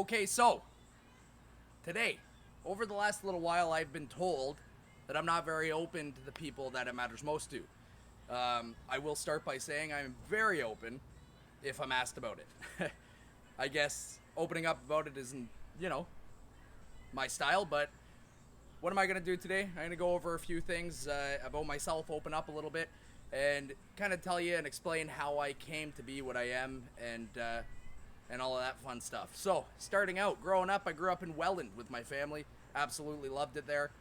Okay, so today, over the last little while, I've been told that I'm not very open to the people that it matters most to. I will start by saying I'm very open if I'm asked about it. I guess opening up about it isn't, you know, my style, but what am I going to do today? I'm going to go over a few things about myself, open up a little bit, and kind of tell you and explain how I came to be what I am and all of that fun stuff. So, starting out, growing up, I grew up in Welland with my family. Absolutely loved it there.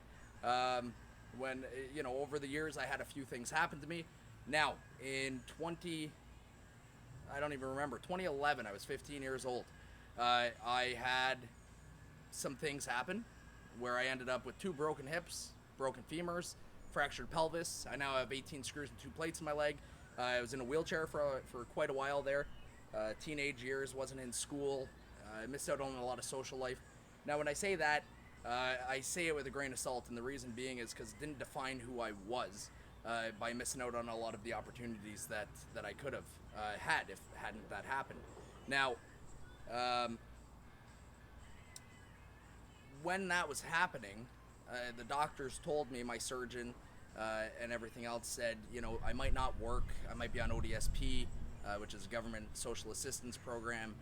When, over the years, I had a few things happen to me. Now, in I don't even remember, 2011, I was 15 years old. I had some things happen where I ended up with 2 broken hips, broken femurs, fractured pelvis. I now have 18 screws and 2 plates in my leg. I was in a wheelchair for quite a while there. Teenage years, wasn't in school. I missed out on a lot of social life. Now, when I say that, I say it with a grain of salt, and the reason being is because it didn't define who I was by missing out on a lot of the opportunities that I could have had if hadn't that happened. Now, when that was happening, the doctors told me, my surgeon and everything else said, I might not work. I might be on ODSP, which is a government social assistance program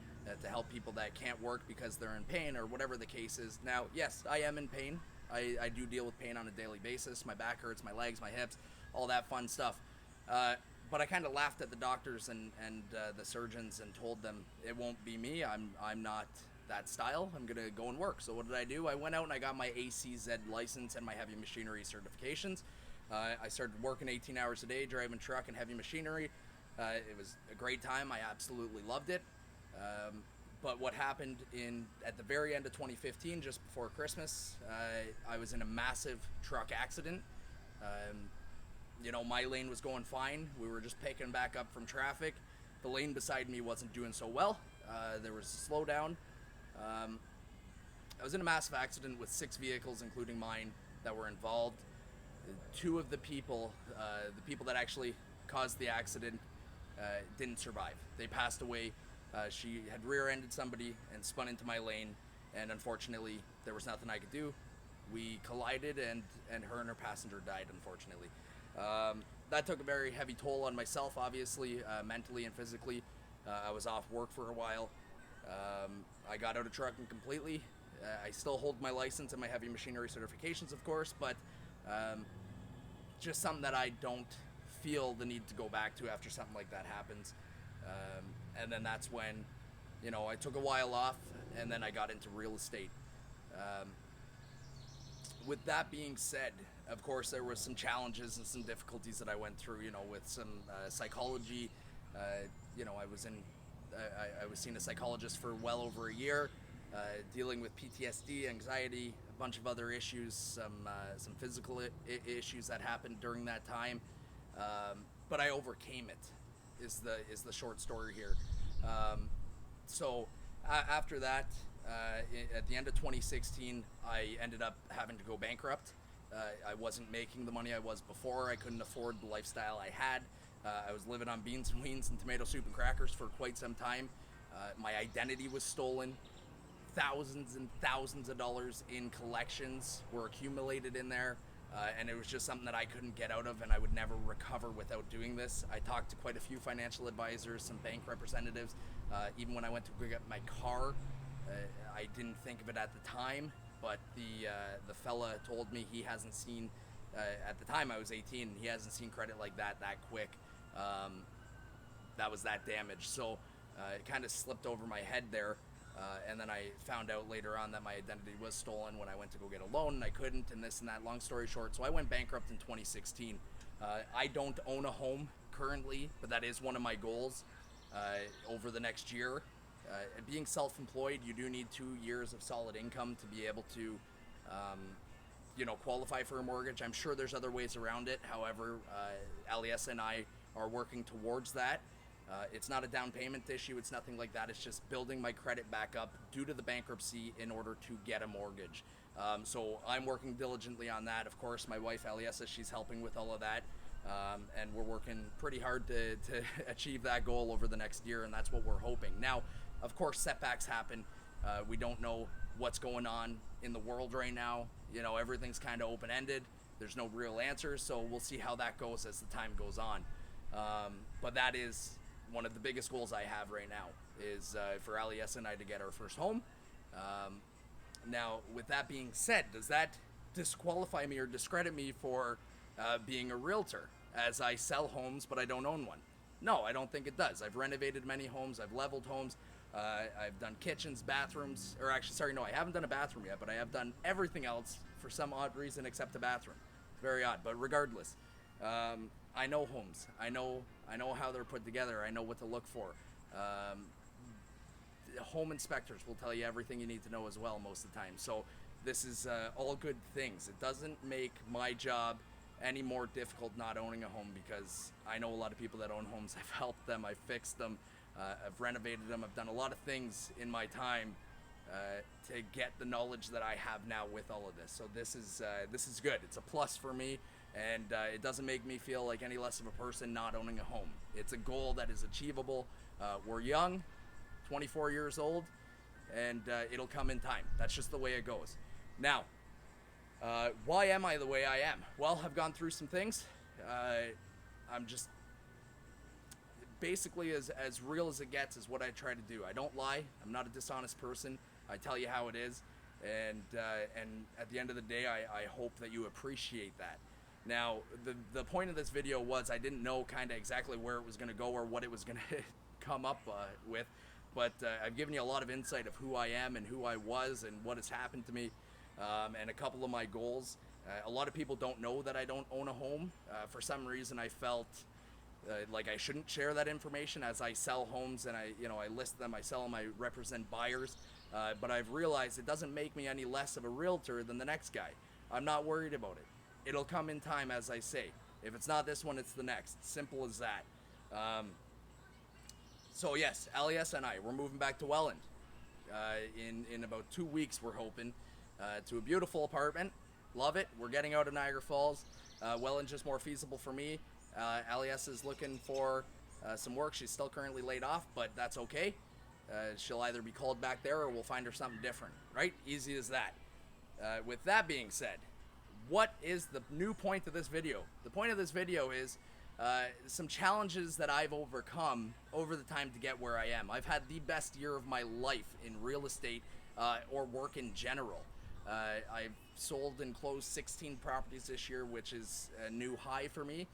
to help people that can't work because they're in pain or whatever the case is. Now, yes, I am in pain. I do deal with pain on a daily basis. My back hurts, my legs, my hips, all that fun stuff. But I kind of laughed at the doctors and the surgeons and told them it won't be me. I'm not that style. I'm gonna go and work. So what did I do? I went out and I got my ACZ license and my heavy machinery certifications. I started working 18 hours a day, driving truck and heavy machinery. It was a great time. I absolutely loved it. But what happened at the very end of 2015, just before Christmas, I was in a massive truck accident. My lane was going fine. We were just picking back up from traffic. The lane beside me wasn't doing so well. There was a slowdown. I was in a massive accident with 6 vehicles, including mine, that were involved. 2 of the people that actually caused the accident, didn't survive. They passed away. She had rear-ended somebody and spun into my lane, and unfortunately, there was nothing I could do. We collided, and her and her passenger died, unfortunately. That took a very heavy toll on myself, obviously, mentally and physically. I was off work for a while. I got out of trucking completely. I still hold my license and my heavy machinery certifications, of course, but just something that I don't feel the need to go back to after something like that happens. And then that's when, I took a while off, and then I got into real estate. With that being said, of course, there was some challenges and some difficulties that I went through, with some psychology. I was seeing a psychologist for well over a year, dealing with PTSD, anxiety, a bunch of other issues, some physical issues that happened during that time. But I overcame it, is the short story here. After that, at the end of 2016, I ended up having to go bankrupt. I wasn't making the money I was before. I couldn't afford the lifestyle I had. I was living on beans and weens and tomato soup and crackers for quite some time. My identity was stolen. Thousands and thousands of dollars in collections were accumulated in there. And it was just something that I couldn't get out of, and I would never recover without doing this. I talked to quite a few financial advisors, some bank representatives. Even when I went to go get my car, I didn't think of it at the time, but the fella told me he hasn't seen, at the time I was 18, he hasn't seen credit like that quick. That was that damage. So it kind of slipped over my head there. And then I found out later on that my identity was stolen when I went to go get a loan, and I couldn't, and this and that. Long story short, so I went bankrupt in 2016. I don't own a home currently, but that is one of my goals over the next year. Being self-employed, you do need 2 years of solid income to be able to, qualify for a mortgage. I'm sure there's other ways around it. However, Aliessa and I are working towards that. It's not a down payment issue. It's nothing like that. It's just building my credit back up due to the bankruptcy in order to get a mortgage. So I'm working diligently on that. Of course, my wife, Aliessa, she's helping with all of that. And we're working pretty hard to achieve that goal over the next year, and that's what we're hoping. Now, of course, setbacks happen. We don't know what's going on in the world right now. You know, everything's kind of open-ended. There's no real answers, so we'll see how that goes as the time goes on. But that is one of the biggest goals I have right now, is for Aliesa and I to get our first home. Now, with that being said, does that disqualify me or discredit me for being a realtor, as I sell homes but I don't own one? No, I don't think it does. I've renovated many homes, I've leveled homes, I've done kitchens, bathrooms, or actually, sorry, no, I haven't done a bathroom yet, but I have done everything else for some odd reason except the bathroom. Very odd, but regardless, I know homes. I know how they're put together. I know what to look for. Home inspectors will tell you everything you need to know as well most of the time. So this is all good things. It doesn't make my job any more difficult not owning a home, because I know a lot of people that own homes. I've helped them, I've fixed them, I've renovated them, I've done a lot of things in my time to get the knowledge that I have now with all of this. So this is good. It's a plus for me, and it doesn't make me feel like any less of a person not owning a home. It's a goal that is achievable. We're young, 24 years old, and it'll come in time. That's just the way it goes. Now, why am I the way I am? Well, I've gone through some things. I'm just basically as real as it gets is what I try to do. I don't lie. I'm not a dishonest person. I tell you how it is, and at the end of the day, I hope that you appreciate that. Now, the point of this video was I didn't know kind of exactly where it was going to go or what it was going to come up with, but I've given you a lot of insight of who I am and who I was and what has happened to me, and a couple of my goals. A lot of people don't know that I don't own a home. For some reason, I felt like I shouldn't share that information, as I sell homes and I list them, I sell them, I represent buyers. But I've realized it doesn't make me any less of a realtor than the next guy. I'm not worried about it. It'll come in time, as I say. If it's not this one, it's the next. Simple as that. So yes, Aliesa and I, we're moving back to Welland. In about 2 weeks, we're hoping, to a beautiful apartment. Love it. We're getting out of Niagara Falls. Welland's just more feasible for me. Aliesa is looking for some work. She's still currently laid off, but that's okay. She'll either be called back there or we'll find her something different, right? Easy as that. With that being said, what is the new point of this video? The point of this video is some challenges that I've overcome over the time to get where I am. I've had the best year of my life in real estate or work in general. I've sold and closed 16 properties this year, which is a new high for me.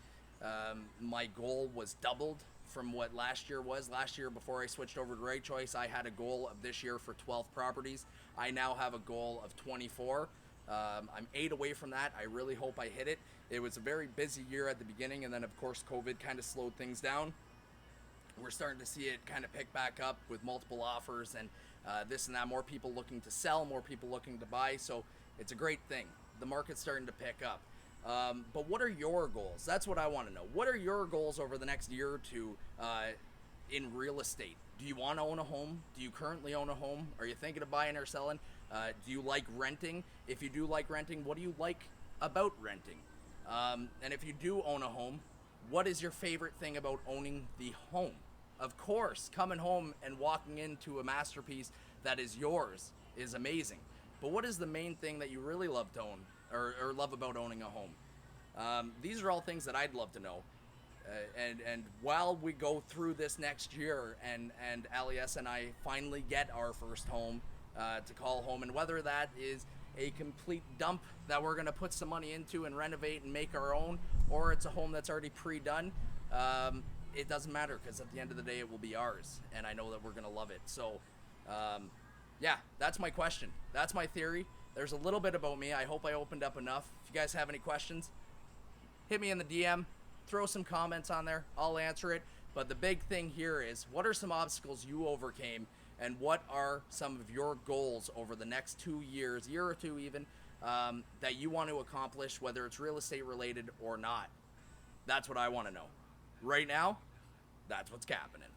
My goal was doubled from what last year was. Last year, before I switched over to Right Choice, I had a goal of this year for 12 properties. I now have a goal of 24. I'm 8 away from that. I really hope I hit it. It was a very busy year at the beginning, and then of course COVID kind of slowed things down. We're starting to see it kind of pick back up with multiple offers and this and that, more people looking to sell, more people looking to buy, so it's a great thing. The market's starting to pick up. But what are your goals? That's what I want to know. What are your goals over the next year or two in real estate? Do you want to own a home? Do you currently own a home? Are you thinking of buying or selling? Do you like renting? If you do like renting, what do you like about renting? And if you do own a home, what is your favorite thing about owning the home? Of course, coming home and walking into a masterpiece that is yours is amazing. But what is the main thing that you really love to own or love about owning a home? These are all things that I'd love to know. And while we go through this next year and Aliesa and I finally get our first home to call home, and whether that is a complete dump that we're going to put some money into and renovate and make our own, or it's a home that's already pre-done, it doesn't matter, because at the end of the day it will be ours, and I know that we're going to love it. So yeah, that's my question. That's my theory. There's a little bit about me. I hope I opened up enough. If you guys have any questions, hit me in the DM, throw some comments on there, I'll answer it. But the big thing here is, what are some obstacles you overcame, and what are some of your goals over the next 2 years, year or two even, that you want to accomplish, whether it's real estate related or not? That's what I want to know. Right now, that's what's happening.